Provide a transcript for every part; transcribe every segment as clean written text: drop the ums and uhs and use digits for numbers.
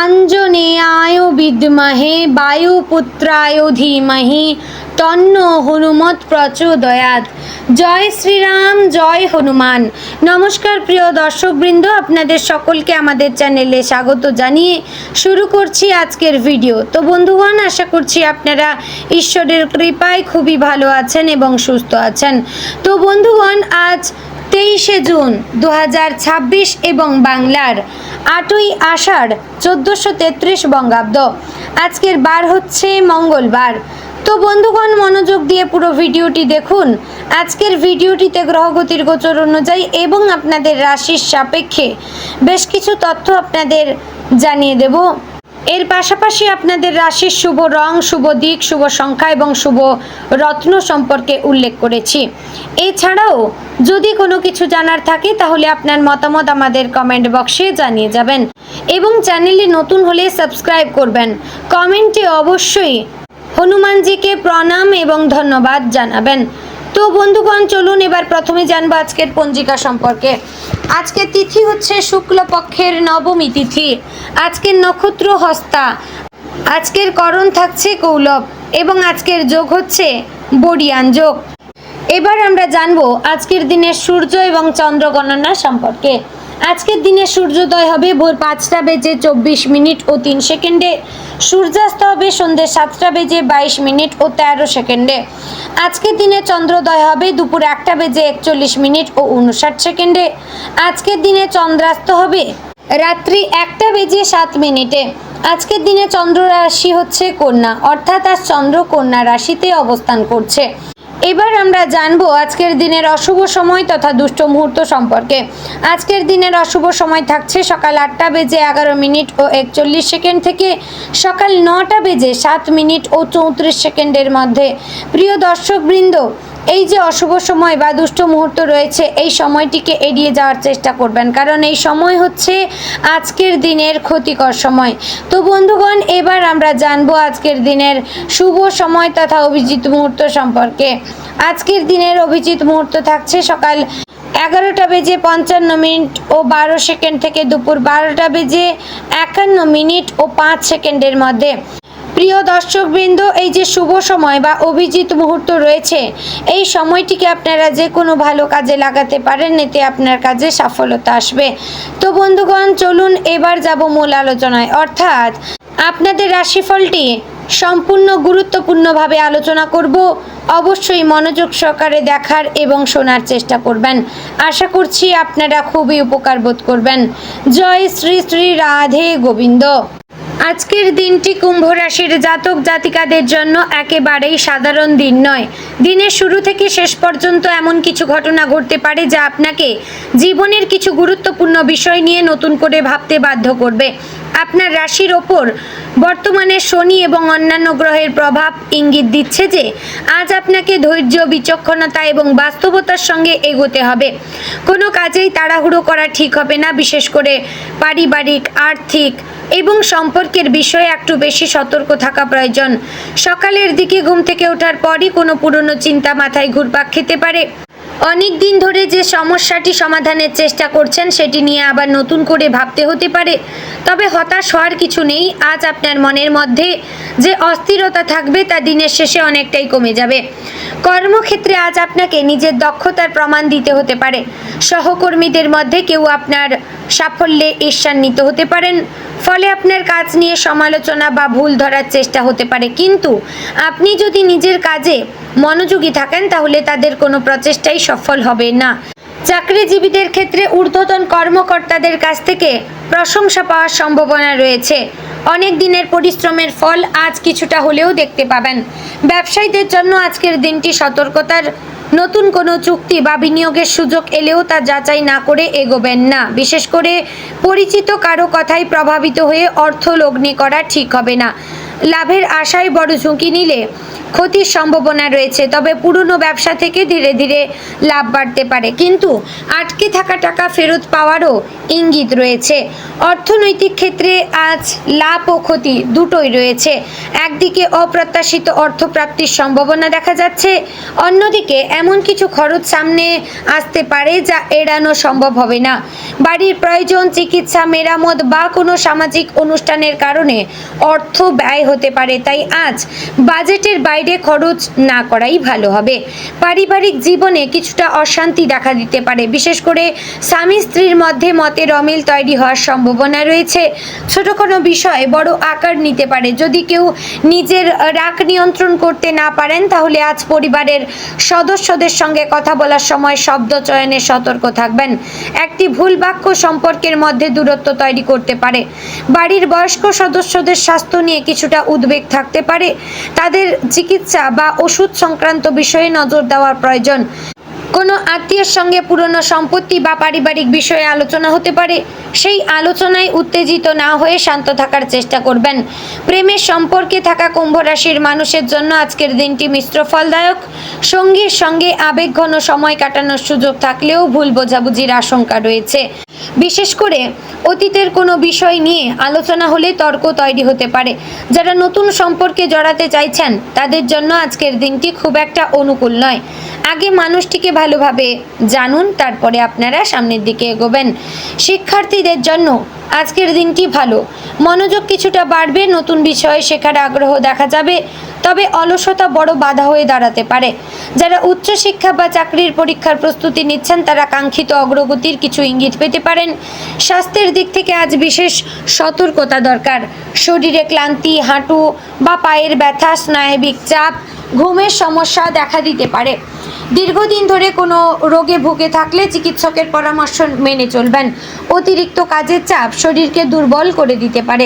আঞ্জনেয়ায় বিদ্মহে বায়ুপুত্রায় ধীমহি তন্নো হনুমৎ প্রচোদয়াৎ। জয় শ্রীরাম, জয় হনুমান। নমস্কার প্রিয় দর্শকবৃন্দ, আপনাদের সকলকে আমাদের চ্যানেলে স্বাগত জানিয়ে শুরু করছি আজকের ভিডিও। তো বন্ধুগণ, আশা করছি আপনারা ঈশ্বরের কৃপায় খুবই ভালো আছেন এবং সুস্থ আছেন। তো বন্ধুগণ, আজ 23শে জুন 2026 এবং বাংলার 8ই আষাঢ় 1433 বঙ্গাব্দ। আজকের বার হচ্ছে মঙ্গলবার। তো বন্ধুগণ, মনোযোগ দিয়ে পুরো ভিডিওটি দেখুন। আজকের ভিডিওটিতে গ্রহগতির গোচর অনুযায়ী এবং আপনাদের রাশির সাপেক্ষে বেশ কিছু তথ্য আপনাদের জানিয়ে দেব। এর পাশাপাশি আপনাদের রাশির শুভ রং, শুভ দিক, শুভ সংখ্যা এবং শুভ রত্ন সম্পর্কে উল্লেখ করেছি। এছাড়াও যদি কোনো কিছু জানার থাকে তাহলে আপনার মতামত আমাদের কমেন্ট বক্সে জানিয়ে যাবেন এবং চ্যানেলে নতুন হলে সাবস্ক্রাইব করবেন। কমেন্টে অবশ্যই হনুমানজিকে প্রণাম এবং ধন্যবাদ জানাবেন। তো বন্ধুগণ, চলুন এবার প্রথমে জানবো আজকের পঞ্জিকা সম্পর্কে। আজকের তিথি হচ্ছে শুক্লপক্ষের নবমী তিথি। আজকের নক্ষত্র হস্তা। আজকের করণ থাকছে কৌলব এবং আজকের যোগ হচ্ছে বরিয়ান যোগ। এবার আমরা জানবো আজকের দিনের সূর্য এবং চন্দ্র গণনা সম্পর্কে। আজকের দিনে সূর্যোদয় হবে ভোর 5টা বেজে 24 মিনিট ও 3 সেকেন্ডে। সূর্যাস্ত হবে সন্ধ্যে 7টা বেজে 22 মিনিট ও 13 সেকেন্ডে। আজকের দিনে চন্দ্রোদয় হবে দুপুর 1টা বেজে 41 মিনিট ও 59 সেকেন্ডে। আজকের দিনে চন্দ্রাস্ত হবে রাত্রি 1টা বেজে 7 মিনিটে। আজকের দিনে চন্দ্র রাশি হচ্ছে কন্যা, অর্থাৎ আজ চন্দ্র কন্যা রাশিতে অবস্থান করছে। এবার আমরা জানবো আজকের দিনের অশুভ সময় তথা দুষ্ট মুহূর্ত সম্পর্কে। আজকের দিনের অশুভ সময় থাকছে সকাল 8টা বেজে 11 মিনিট ও 41 সেকেন্ড থেকে সকাল 9টা বেজে 7 মিনিট ও 34 সেকেন্ডের মধ্যে। প্রিয় দর্শকবৃন্দ, এই যে অশুভ সময় বা দুষ্ট মুহূর্ত রয়েছে, এই সময়টিকে এড়িয়ে যাওয়ার চেষ্টা করবেন, কারণ এই সময় হচ্ছে আজকের দিনের ক্ষতিকর সময়। তো বন্ধুগণ, এবার আমরা জানবো আজকের দিনের শুভ সময় তথা অভিজিৎ মুহূর্ত সম্পর্কে। আজকের দিনের অভিজিৎ মুহূর্ত থাকছে সকাল 11টা বেজে 55 মিনিট ও 12 সেকেন্ড থেকে দুপুর 12টা বেজে 51 মিনিট ও 5 সেকেন্ডের মধ্যে। প্রিয় দর্শকবৃন্দ, এই যে শুভ সময় বা অভিজিৎ মুহূর্ত রয়েছে, এই সময়টিকে আপনারা যে কোনো ভালো কাজে লাগাতে পারেন, এতে আপনার কাজে সফলতা আসবে। তো বন্ধুগণ, চলুন এবার যাব মূল আলোচনায়, অর্থাৎ আপনাদের রাশিফলটি সম্পূর্ণ গুরুত্বপূর্ণভাবে আলোচনা করব। অবশ্যই মনোযোগ সহকারে দেখার এবং শোনার চেষ্টা করবেন। আশা করছি আপনারা খুবই উপকার বোধ করবেন। জয় শ্রী শ্রী রাধে গোবিন্দ। আজকের দিনটি কুম্ভ রাশির জাতক জাতিকাদের জন্য একেবারেই সাধারণ দিন নয়। দিনের শুরু থেকে শেষ পর্যন্ত এমন কিছু ঘটনা ঘটতে পারে যা আপনাকে জীবনের কিছু গুরুত্বপূর্ণ বিষয় নিয়ে নতুন করে ভাবতে বাধ্য করবে। আপনার রাশির ওপর বর্তমানে শনি এবং অন্যান্য গ্রহের প্রভাব ইঙ্গিত দিচ্ছে যে আজ আপনাকে ধৈর্য, বিচক্ষণতা এবং বাস্তবতার সঙ্গে এগোতে হবে। কোনো কাজেই তাড়াহুড়ো করা ঠিক হবে না। বিশেষ করে পারিবারিক, আর্থিক এবং সম্পর্কের বিষয়ে একটু বেশি সতর্ক থাকা প্রয়োজন। সকালের দিকে ঘুম থেকে ওঠার পরই কোনো পুরনো চিন্তা মাথায় ঘুরপাক খেতে পারে। অনেক দিন ধরে যে সমস্যাটি সমাধানের চেষ্টা করছেন সেটি নিয়ে আবার নতুন করে ভাবতে হতে পারে। তবে হতাশ হওয়ার কিছু নেই। আজ আপনার মনের মধ্যে যে অস্থিরতা থাকবে তা দিনের শেষে অনেকটাই কমে যাবে। কর্মক্ষেত্রে আজ আপনাকে নিজের দক্ষতার প্রমাণ দিতে হতে পারে। সহকর্মীদের মধ্যে কেউ আপনার সাফল্যে ঈর্ষান্বিত হতে পারেন, ফলে আপনার কাজ নিয়ে সমালোচনা বা ভুল ধরার চেষ্টা হতে পারে। কিন্তু আপনি যদি নিজের কাজে মনোযোগী থাকেন তাহলে তাদের কোনো প্রচেষ্টাই সফল হবে না। চাকরিজীবীদের ক্ষেত্রে ঊর্ধ্বতন কর্মকর্তাদের কাছ থেকে প্রশংসা পাওয়ার সম্ভাবনা রয়েছে। অনেক দিনের পরিশ্রমের ফল আজ কিছুটা হলেও দেখতে পাবেন। ব্যবসায়ীদের জন্য আজকের দিনটি সতর্কতার। নতুন কোনো চুক্তি বা বিনিয়োগের সুযোগ এলেও তা যাচাই না করে এগোবেন না। বিশেষ করে পরিচিত কারো কথায় প্রভাবিত হয়ে অর্থ লগ্নি করা ঠিক হবে না। লাভের আশায় বড় ঝুঁকি নিলে ক্ষতির সম্ভাবনা রয়েছে, তবে পুরনো ব্যবসা থেকে ধীরে ধীরে লাভ বাড়তে পারে, কিন্তু আটকে থাকা টাকা ফেরত পাওয়ারও ইঙ্গিত রয়েছে। অর্থনৈতিক ক্ষেত্রে আজ লাভ ও ক্ষতি দুটোই রয়েছে। একদিকে অপ্রত্যাশিত অর্থপ্রাপ্তির সম্ভাবনা দেখা যাচ্ছে, অন্যদিকে এমন কিছু খরচ সামনে আসতে পারে যা এড়ানো সম্ভব হবে না। বাড়ির প্রয়োজন, চিকিৎসা, মেরামত বা কোনো সামাজিক অনুষ্ঠানের কারণে অর্থ ব্যয় হতে পারে, তাই আজ বাজেটের বাইরে খরচ না করাই ভালো হবে। পারিবারিক জীবনে কিছুটা অশান্তি দেখা দিতে পারে, বিশেষ করে স্বামী স্ত্রীর মধ্যে মতের অমিল তৈরি হওয়ার সম্ভাবনা রয়েছে। ছোট কোনো বিষয় বড় আকার নিতে পারে। যদি কেউ নিজের রাগ নিয়ন্ত্রণ করতে না পারেন, তাহলে আজ পরিবারের সদস্যদের সঙ্গে কথা বলার সময় শব্দ চয়নে সতর্ক থাকবেন। একটি ভুল বাক্য সম্পর্কের মধ্যে দূরত্ব তৈরি করতে পারে। বাড়ির বয়স্ক সদস্যদের স্বাস্থ্য নিয়ে কিছুটা উদ্বেগ থাকতে পারে, তাদের চিকিৎসা বা ওষুধ সংক্রান্ত বিষয়ে নজর দেওয়ার প্রয়োজন। কোনো আত্মীয়ের সঙ্গে পুরনো সম্পত্তি বা পারিবারিক বিষয়ে আলোচনা হতে পারে, সেই আলোচনায় উত্তেজিত না হয়ে শান্ত থাকার চেষ্টা করবেন। প্রেমের সম্পর্কে থাকা কুম্ভ রাশির মানুষের জন্য আজকের দিনটি মিশ্র ফলদায়ক। সঙ্গীর সঙ্গে আবেগঘন সময় কাটানোর সুযোগ থাকলেও ভুল বোঝাবুঝির আশঙ্কা রয়েছে। বিশেষ করে অতীতের কোনো বিষয় নিয়ে আলোচনা হলে তর্ক তৈরি হতে পারে। যারা নতুন সম্পর্কে জড়াতে চাইছেন তাদের জন্য আজকের দিনটি খুব একটা অনুকূল নয়। আগে মানুষটিকে ভালোভাবে জানুন, তারপরে আপনারা সামনের দিকে এগোবেন। শিক্ষার্থীদের জন্য আজকের দিনটি ভালো। মনোযোগ কিছুটা বাড়বে, নতুন বিষয়ে শেখার আগ্রহ দেখা যাবে, তবে অলসতা বড় বাধা হয়ে দাঁড়াতে পারে। যারা উচ্চশিক্ষা বা চাকরির পরীক্ষার প্রস্তুতি নিচ্ছেন তারা কাঙ্ক্ষিত অগ্রগতির কিছু ইঙ্গিত পেতে পারেন। স্বাস্থ্যের দিক থেকে আজ বিশেষ সতর্কতা দরকার। শরীরে ক্লান্তি, হাঁটু বা পায়ের ব্যথা, স্নায়বিক চাপ, ঘুমের সমস্যা দেখা দিতে পারে। দীর্ঘদিন ধরে কোনো রোগে ভুগে থাকলে চিকিৎসকের পরামর্শ মেনে চলবেন। অতিরিক্ত কাজের চাপ শরীরকে দুর্বল করে দিতে পারে।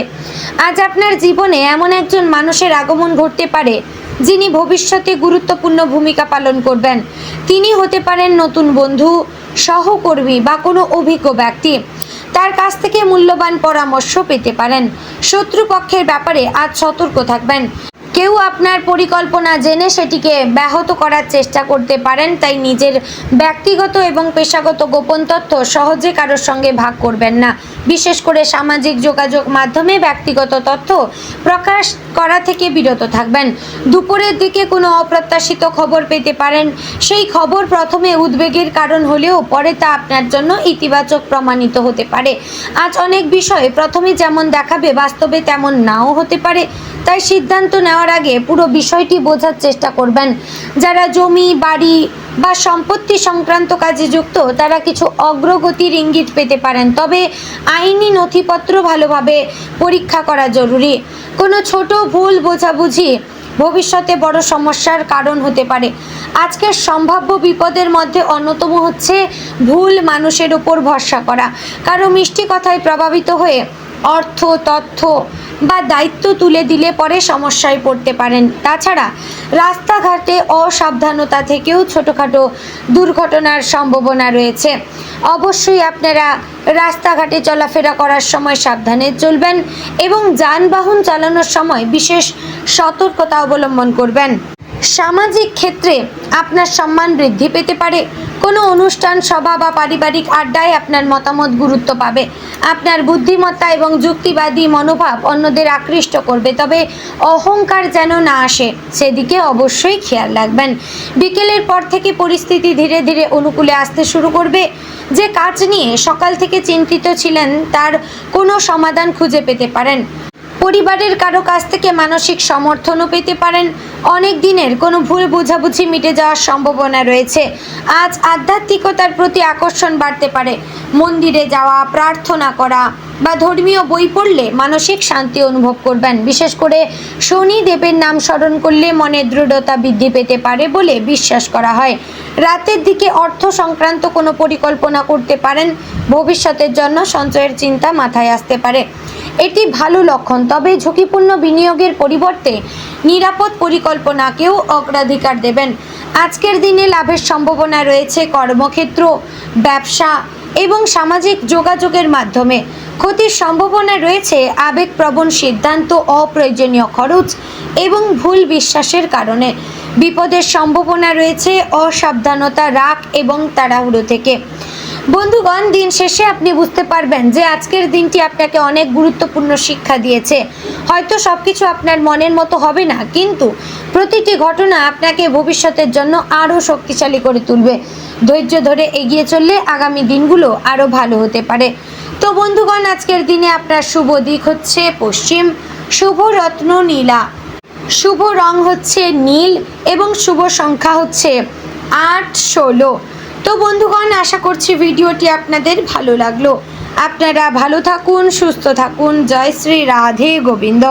আজ আপনার জীবনে এমন একজন মানুষের আগমন ঘটতে পারে যিনি ভবিষ্যতে গুরুত্বপূর্ণ ভূমিকা পালন করবেন। তিনি হতে পারেন নতুন বন্ধু, সহকর্মী বা কোনো অভিজ্ঞ ব্যক্তি। তার কাছ থেকে মূল্যবান পরামর্শ পেতে পারেন। শত্রুপক্ষের ব্যাপারে আজ সতর্ক থাকবেন। কেউ আপনার পরিকল্পনা জেনে সেটিকে ব্যাহত করার চেষ্টা করতে পারেন, তাই নিজের ব্যক্তিগত এবং পেশাগত গোপন তথ্য সহজে কারোর সঙ্গে ভাগ করবেন না। বিশেষ করে সামাজিক যোগাযোগ মাধ্যমে ব্যক্তিগত তথ্য প্রকাশ করা থেকে বিরত থাকবেন। দুপুরের দিকে কোনো অপ্রত্যাশিত খবর পেতে পারেন। সেই খবর প্রথমে উদ্বেগের কারণ হলেও পরে তা আপনার জন্য ইতিবাচক প্রমাণিত হতে পারে। আজ অনেক বিষয় প্রথমে যেমন দেখাবে বাস্তবে তেমন নাও হতে পারে, তাই সিদ্ধান্ত নেওয়ার আগে পুরো বিষয়টি বোঝার চেষ্টা করবেন। যারা জমি, বাড়ি বা সম্পত্তি সংক্রান্ত কাজে যুক্ত তারা কিছু অগ্রগতির ইঙ্গিত পেতে পারেন, তবে আইনি নথিপত্র ভালোভাবে পরীক্ষা করা জরুরি। কোনো ছোট ভুল বোঝাবুঝি ভবিষ্যতে বড় সমস্যার কারণ হতে পারে। আজকের সম্ভাব্য বিপদের মধ্যে অন্যতম হচ্ছে ভুল মানুষের উপর ভরসা করা। কারো মিষ্টি কথায় প্রভাবিত হয়ে অর্থ, তথ্য বা দায়িত্ব তুলে দিলে পরে সমস্যায় পড়তে পারেন। তাছাড়া রাস্তাঘাটে অসাবধানতা থেকেও ছোটোখাটো দুর্ঘটনার সম্ভাবনা রয়েছে। অবশ্যই আপনারা রাস্তাঘাটে চলাফেরা করার সময় সাবধানে চলবেন এবং যানবাহন চালানোর সময় বিশেষ সতর্কতা অবলম্বন করবেন। সামাজিক ক্ষেত্রে আপনার সম্মান বৃদ্ধি পেতে পারে। কোনো অনুষ্ঠান, সভা বা পারিবারিক আড্ডায় আপনার মতামত গুরুত্ব পাবে। আপনার বুদ্ধিমত্তা এবং যুক্তিবাদী মনোভাব অন্যদের আকৃষ্ট করবে, তবে অহংকার যেন না আসে সেদিকে অবশ্যই খেয়াল রাখবেন। বিকেলের পর থেকে পরিস্থিতি ধীরে ধীরে অনুকূলে আসতে শুরু করবে। যে কাজ নিয়ে সকাল থেকে চিন্তিত ছিলেন তার কোনো সমাধান খুঁজে পেতে পারেন। পরিবারের কারো কাছ থেকে মানসিক সমর্থনও পেতে পারেন। অনেক দিনের কোনো ভুল বোঝাবুঝি মিটে যাওয়ার সম্ভাবনা রয়েছে। আজ আধ্যাত্মিকতার প্রতি আকর্ষণ বাড়তে পারে। মন্দিরে যাওয়া, প্রার্থনা করা বা ধর্মীয় বই পড়লে মানসিক শান্তি অনুভব করবেন। বিশেষ করে শনি দেবের নাম স্মরণ করলে মনের দৃঢ়তা বৃদ্ধি পেতে পারে বলে বিশ্বাস করা হয়। রাতের দিকে অর্থ সংক্রান্ত কোনো পরিকল্পনা করতে পারেন। ভবিষ্যতের জন্য সঞ্চয়ের চিন্তা মাথায় আসতে পারে। এটি ভালো লক্ষণ, তবে ঝুঁকিপূর্ণ বিনিয়োগের পরিবর্তে নিরাপদ পরিকল্পনাকেও অগ্রাধিকার দেবেন। আজকের দিনে লাভের সম্ভাবনা রয়েছে কর্মক্ষেত্র, ব্যবসা এবং সামাজিক যোগাযোগের মাধ্যমে। ক্ষতির সম্ভাবনা রয়েছে আবেগপ্রবণ সিদ্ধান্ত, অপ্রয়োজনীয় খরচ এবং ভুল বিশ্বাসের কারণে। বিপদের সম্ভাবনা রয়েছে অসাবধানতা, রাগ এবং তাড়াহুড়ো থেকে। বন্ধুগণ, দিন শেষে আপনি বুঝতে পারবেন যে আজকের দিনটি আপনাকে অনেক গুরুত্বপূর্ণ শিক্ষা দিয়েছে। হয়তো সব কিছু আপনার মনের মতো হবে না, কিন্তু প্রতিটি ঘটনা আপনাকে ভবিষ্যতের জন্য আরও শক্তিশালী করে তুলবে। ধৈর্য ধরে এগিয়ে চললে আগামী দিনগুলো আরও ভালো হতে পারে। তো বন্ধুগণ, আজকের দিনে আপনার শুভ দিক হচ্ছে পশ্চিম, শুভ রত্ন নীলা, শুভ রং হচ্ছে নীল এবং শুভ সংখ্যা হচ্ছে 8, 16। তো বন্ধুগণ, আশা করছি ভিডিওটি আপনাদের ভালো লাগলো। আপনারা ভালো থাকুন, সুস্থ থাকুন। জয় শ্রী রাধে গোবিন্দ।